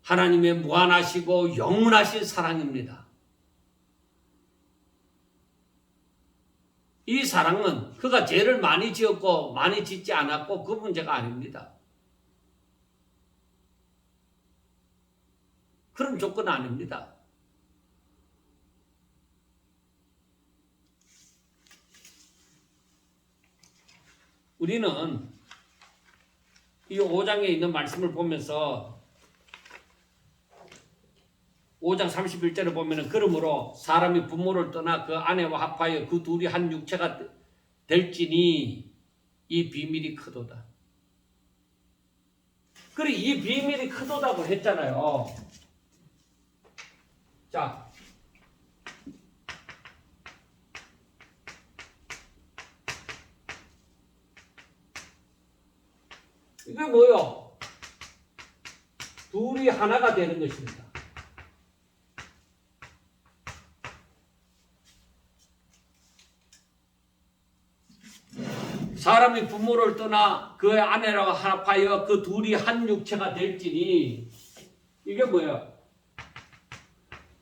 하나님의 무한하시고 영원하신 사랑입니다. 이 사랑은 그가 죄를 많이 지었고 많이 짓지 않았고 그 문제가 아닙니다. 그런 조건은 아닙니다. 우리는 이 5장에 있는 말씀을 보면서 5장 31절을 보면은 그러므로 사람이 부모를 떠나 그 아내와 합하여 그 둘이 한 육체가 될지니 이 비밀이 크도다. 그래 이 비밀이 크도다고 했잖아요. 자, 이게 뭐요? 둘이 하나가 되는 것입니다. 사람이 부모를 떠나 그의 아내랑 합하여 그 둘이 한 육체가 될지니 이게 뭐예요?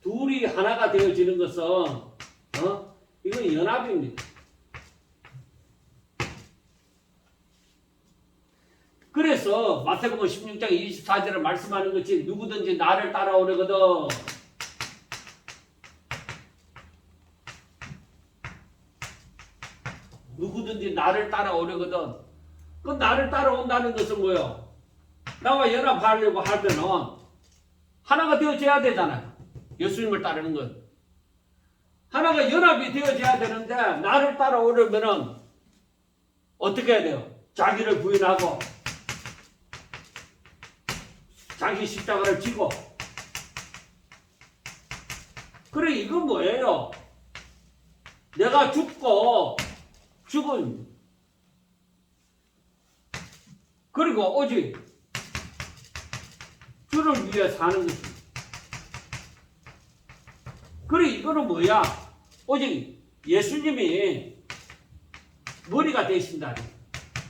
둘이 하나가 되어지는 것은 이건 연합입니다. 그래서 마태복음 16장 24절에 말씀하는 것이 누구든지 나를 따라오려거든 누구든지 나를 따라오려거든 그 나를 따라온다는 것은 뭐예요? 나와 연합하려고 하면은 하나가 되어져야 되잖아요. 예수님을 따르는 건 하나가 연합이 되어져야 되는데 나를 따라오려면은 어떻게 해야 돼요? 자기를 부인하고 자기 십자가를 지고 그래 이건 뭐예요? 내가 죽고 죽은 그리고 오직 주를 위해 사는 것입니다. 그래 이거는 뭐야? 오직 예수님이 머리가 되신다.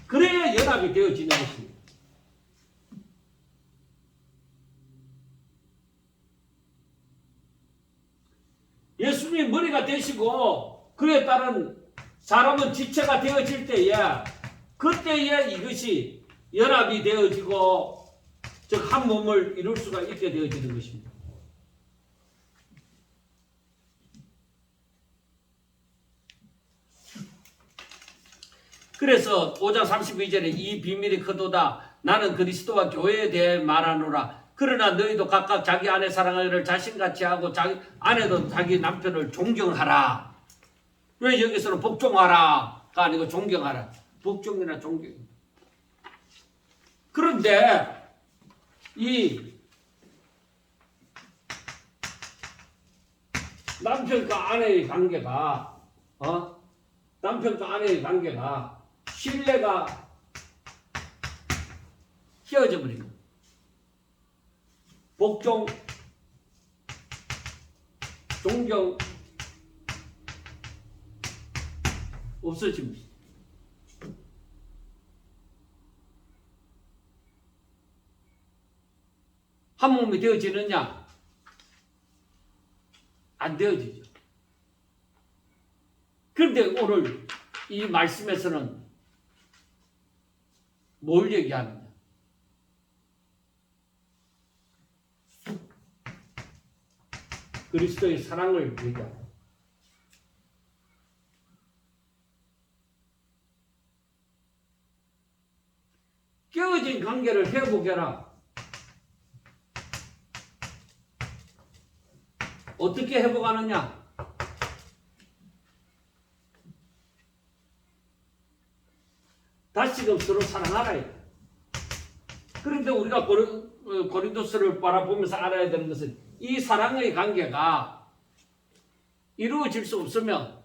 그래야 연합이 되어지는 것입니다. 예수님이 머리가 되시고 그에 따른 사람은 지체가 되어질 때에 그때에 이것이 연합이 되어지고 즉 한 몸을 이룰 수가 있게 되어지는 것입니다. 그래서 5장 32절에 이 비밀이 크도다. 나는 그리스도와 교회에 대해 말하노라. 그러나 너희도 각각 자기 아내 사랑하기를 자신같이 하고 자기 아내도 자기 남편을 존경하라. 왜 여기서는 복종하라가 아니고 존경하라. 복종이나 존경. 그런데 이 남편과 아내의 관계가 남편과 아내의 관계가 신뢰가 휘어져 버립니다. 복종, 존경 없어집니다. 한 몸이 되어지느냐? 안 되어지죠. 그런데 오늘 이 말씀에서는 뭘 얘기하느냐? 그리스도의 사랑을 얘기합니다. 깨어진 관계를 회복해라. 어떻게 회복하느냐? 다시금 서로 사랑하라. 그런데 우리가 고린도서를 바라보면서 알아야 되는 것은 이 사랑의 관계가 이루어질 수 없으면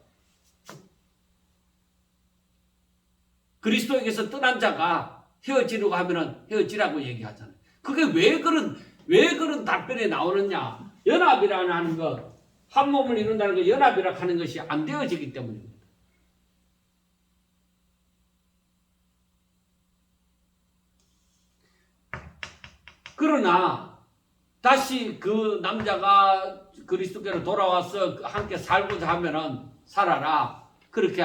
그리스도에게서 떠난 자가 헤어지려고 하면은 헤어지라고 얘기하잖아요. 그게 왜 그런 답변이 나오느냐? 연합이라는 것, 한 몸을 이룬다는 것, 연합이라고 하는 것이 안 되어지기 때문입니다. 그러나 다시 그 남자가 그리스도께로 돌아와서 함께 살고자 하면은 살아라. 그렇게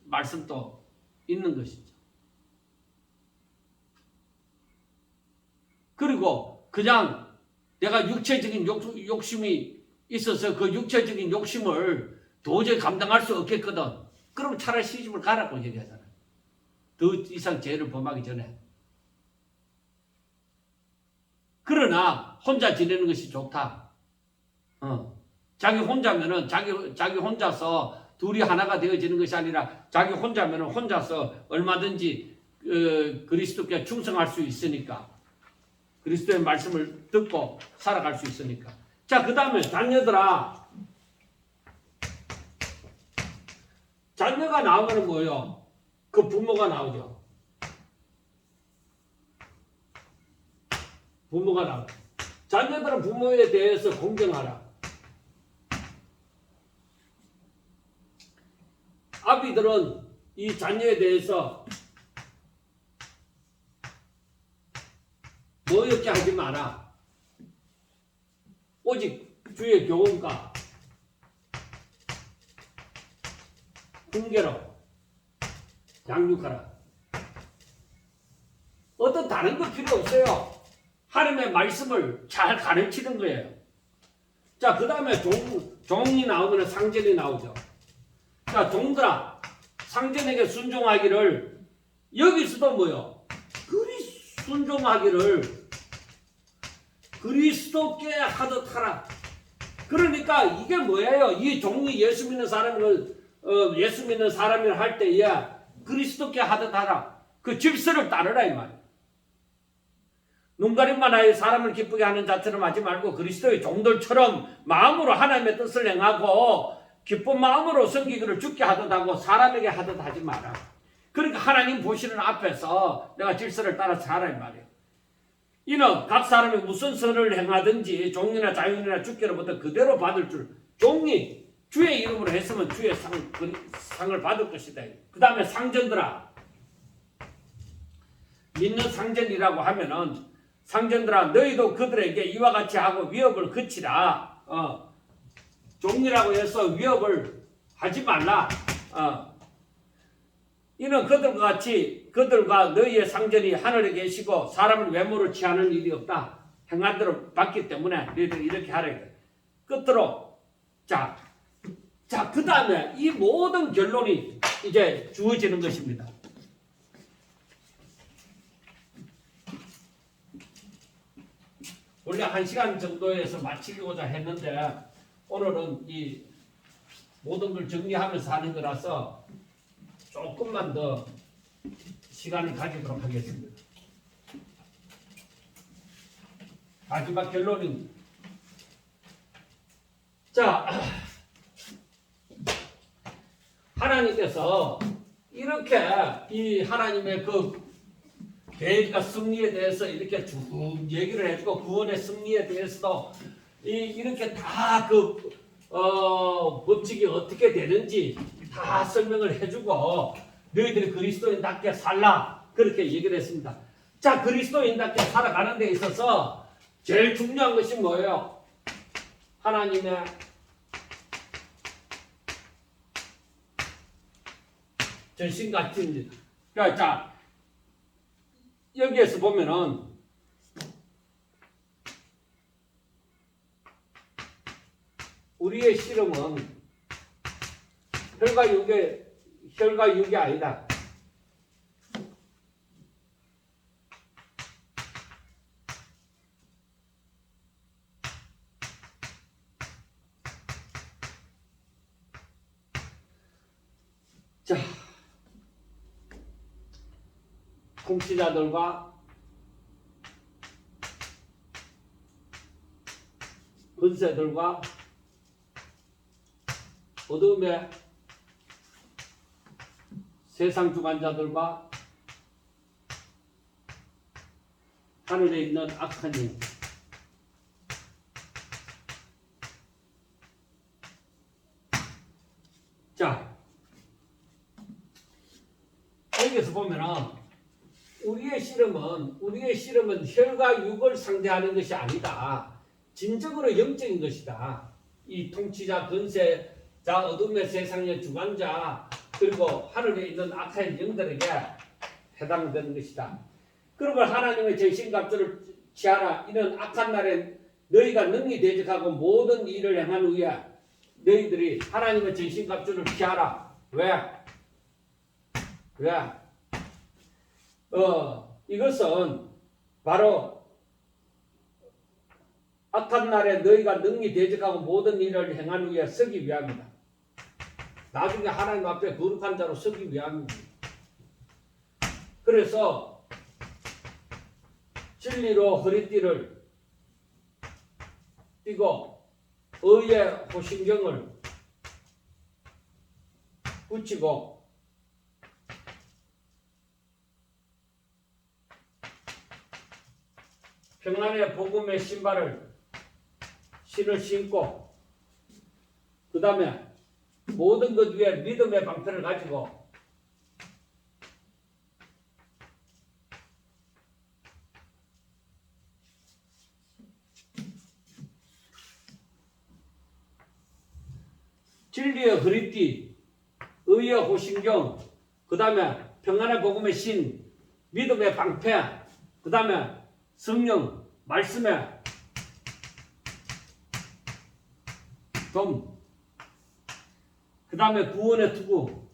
말씀도 있는 것이죠. 그리고 그냥 내가 육체적인 욕심이 있어서 그 육체적인 욕심을 도저히 감당할 수 없겠거든. 그럼 차라리 시집을 가라고 얘기하잖아요. 더 이상 죄를 범하기 전에. 그러나 혼자 지내는 것이 좋다. 자기 혼자면은 자기 혼자서 둘이 하나가 되어지는 것이 아니라 자기 혼자면은 혼자서 얼마든지 그리스도께 충성할 수 있으니까. 그리스도의 말씀을 듣고 살아갈 수 있으니까. 자, 그 다음에 자녀들아. 자녀가 나오면 뭐예요? 그 부모가 나오죠. 부모가 나오죠. 자녀들은 부모에 대해서 공경하라. 아비들은 이 자녀에 대해서 노엽게 하지 마라. 오직 주의 교훈과 훈계로 양육하라. 어떤 다른 거 필요 없어요. 하나님의 말씀을 잘 가르치는 거예요. 자, 그 다음에 종이 나오면 상전이 나오죠. 자, 종들아, 상전에게 순종하기를, 여기서도 뭐요? 순종하기를 그리스도께 하듯 하라. 그러니까 이게 뭐예요? 이 종이 예수 믿는 사람을 할 때에 그리스도께 하듯 하라. 그 질서를 따르라 이 말이에요. 눈가림만 하여 사람을 기쁘게 하는 자처럼 하지 말고 그리스도의 종들처럼 마음으로 하나님의 뜻을 행하고 기쁜 마음으로 섬기기를 주께 하듯 하고 사람에게 하듯 하지 마라. 그러니까 하나님 보시는 앞에서 내가 질서를 따라서 하라 이 말이에요. 이는 각 사람이 무슨 선을 행하든지 종이나 자유인이나 주께로부터 그대로 받을 줄. 종이 주의 이름으로 했으면 주의 상을 받을 것이다. 그 다음에 상전들아. 믿는 상전이라고 하면은 상전들아 너희도 그들에게 이와 같이 하고 위협을 그치라. 종이라고 해서 위협을 하지 말라. 이는 그들과 너희의 상전이 하늘에 계시고 사람을 외모로 취하는 일이 없다. 행한 대로 받기 때문에 너희들 이렇게 하라. 끝으로 자, 그 다음에 이 모든 결론이 이제 주어지는 것입니다. 원래 1시간 정도에서 마치고자 했는데 오늘은 이 모든 걸 정리하면서 하는 거라서 조금만 더 시간을 가지도록 하겠습니다. 마지막 결론은 자, 하나님께서 이렇게 이 하나님의 그 계획과 승리에 대해서 이렇게 쭉 얘기를 해주고 구원의 승리에 대해서도 이렇게 다 법칙이 어떻게 되는지 다 설명을 해주고 너희들이 그리스도인답게 살라 그렇게 얘기를 했습니다. 자, 그리스도인답게 살아가는 데 있어서 제일 중요한 것이 뭐예요? 하나님의 전신과 진리. 그러니까 자, 여기에서 보면은 우리의 씨름은 혈과 육이 아니다. 자, 통치자들과 권세들과 어둠의 세상 주관자들과 하늘에 있는 악한 영. 자, 여기서 보면은 우리의 씨름은 혈과 육을 상대하는 것이 아니다. 진정으로 영적인 것이다. 이 통치자, 권세자, 어둠의 세상의 주관자, 그리고 하늘에 있는 악한 영들에게 해당되는 것이다. 그러므로 하나님의 전신갑주를 취하라. 이는 악한 날에 너희가 능히 대적하고 모든 일을 행한 후에 너희들이 하나님의 전신갑주를 취하라. 왜? 이것은 바로 악한 날에 너희가 능히 대적하고 모든 일을 행한 후에 서기 위함이다. 나중에 하나님 앞에 거룩한 자로 서기 위함입니다. 그래서 진리로 허리띠를 띠고 의의 호신경을 붙이고 평안의 복음의 신을 신고 그 다음에 모든 것 위에 믿음의 방패를 가지고 진리의 허리띠, 의의 호신경, 그 다음에 평안의 복음의 신, 믿음의 방패, 그 다음에 성령, 말씀의 돔, 그 다음에 구원의 투구.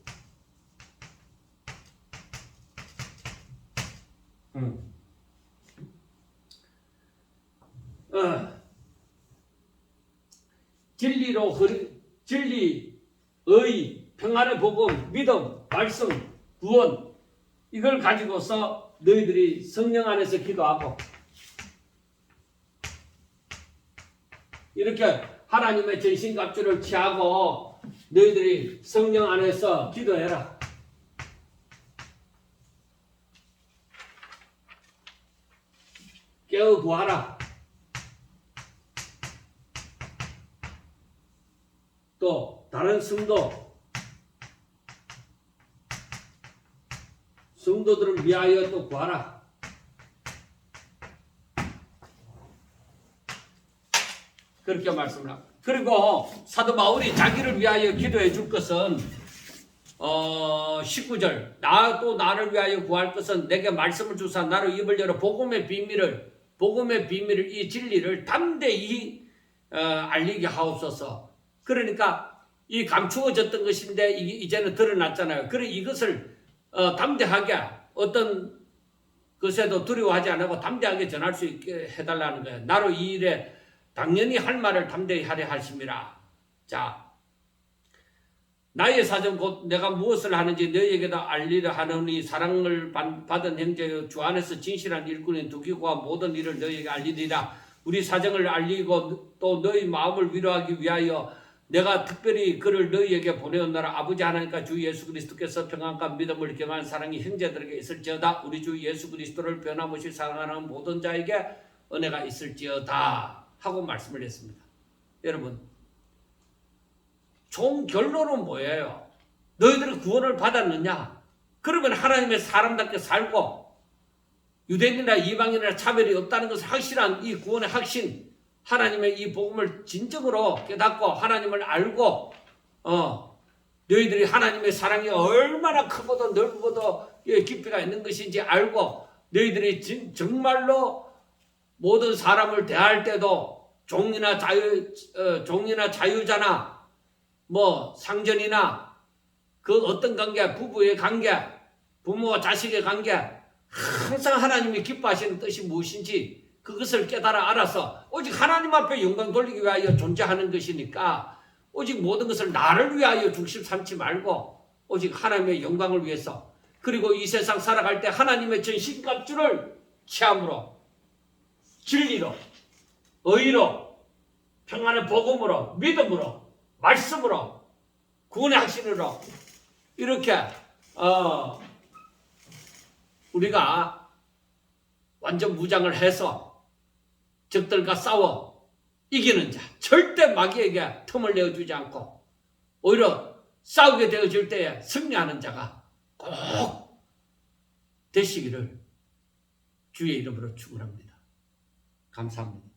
진리, 의, 평안의 복음, 믿음, 말씀, 구원 이걸 가지고서 너희들이 성령 안에서 기도하고 이렇게 하나님의 전신갑주를 취하고 너희들이 성령 안에서 기도해라. 깨어 구하라. 또 다른 성도들을 위하여 또 구하라. 그렇게 말씀을 합니다. 그리고 사도 바울이 자기를 위하여 기도해 줄 것은 19절 또 나를 위하여 구할 것은 내게 말씀을 주사 나로 입을 열어 복음의 비밀을 이 진리를 담대히 알리게 하옵소서. 그러니까 이 감추어졌던 것인데 이제는 드러났잖아요. 그래 이것을 담대하게 어떤 것에도 두려워하지 않고 담대하게 전할 수 있게 해달라는 거예요. 나로 이 일에 당연히 할 말을 담대히 하려 하심이라. 자, 나의 사정 곧 내가 무엇을 하는지 너희에게도 알리려 하노니 사랑을 받은 형제여 주 안에서 진실한 일꾼인 두기고와 모든 일을 너희에게 알리리라. 우리 사정을 알리고 또 너희 마음을 위로하기 위하여 내가 특별히 그를 너희에게 보내었노라. 아버지 하나님과 주 예수 그리스도께서 평안과 믿음을 경한 사랑이 형제들에게 있을지어다. 우리 주 예수 그리스도를 변함없이 사랑하는 모든 자에게 은혜가 있을지어다 하고 말씀을 했습니다. 여러분, 총 결론은 뭐예요? 너희들이 구원을 받았느냐? 그러면 하나님의 사람답게 살고 유대인이나 이방인이나 차별이 없다는 것을 확실한 이 구원의 확신, 하나님의 이 복음을 진정으로 깨닫고 하나님을 알고 너희들이 하나님의 사랑이 얼마나 크고도 넓고도 깊이가 있는 것인지 알고 너희들이 정말로 모든 사람을 대할 때도 종이나 자유자나 뭐 상전이나 그 어떤 관계, 부부의 관계, 부모와 자식의 관계, 항상 하나님이 기뻐하시는 뜻이 무엇인지 그것을 깨달아 알아서 오직 하나님 앞에 영광 돌리기 위하여 존재하는 것이니까 오직 모든 것을 나를 위하여 중심 삼지 말고 오직 하나님의 영광을 위해서, 그리고 이 세상 살아갈 때 하나님의 전신갑주를 취함으로 진리로, 의로, 평안의 복음으로, 믿음으로, 말씀으로, 구원의 확신으로 이렇게 우리가 완전 무장을 해서 적들과 싸워 이기는 자, 절대 마귀에게 틈을 내어주지 않고 오히려 싸우게 되어질 때에 승리하는 자가 꼭 되시기를 주의 이름으로 축원합니다. 감사합니다.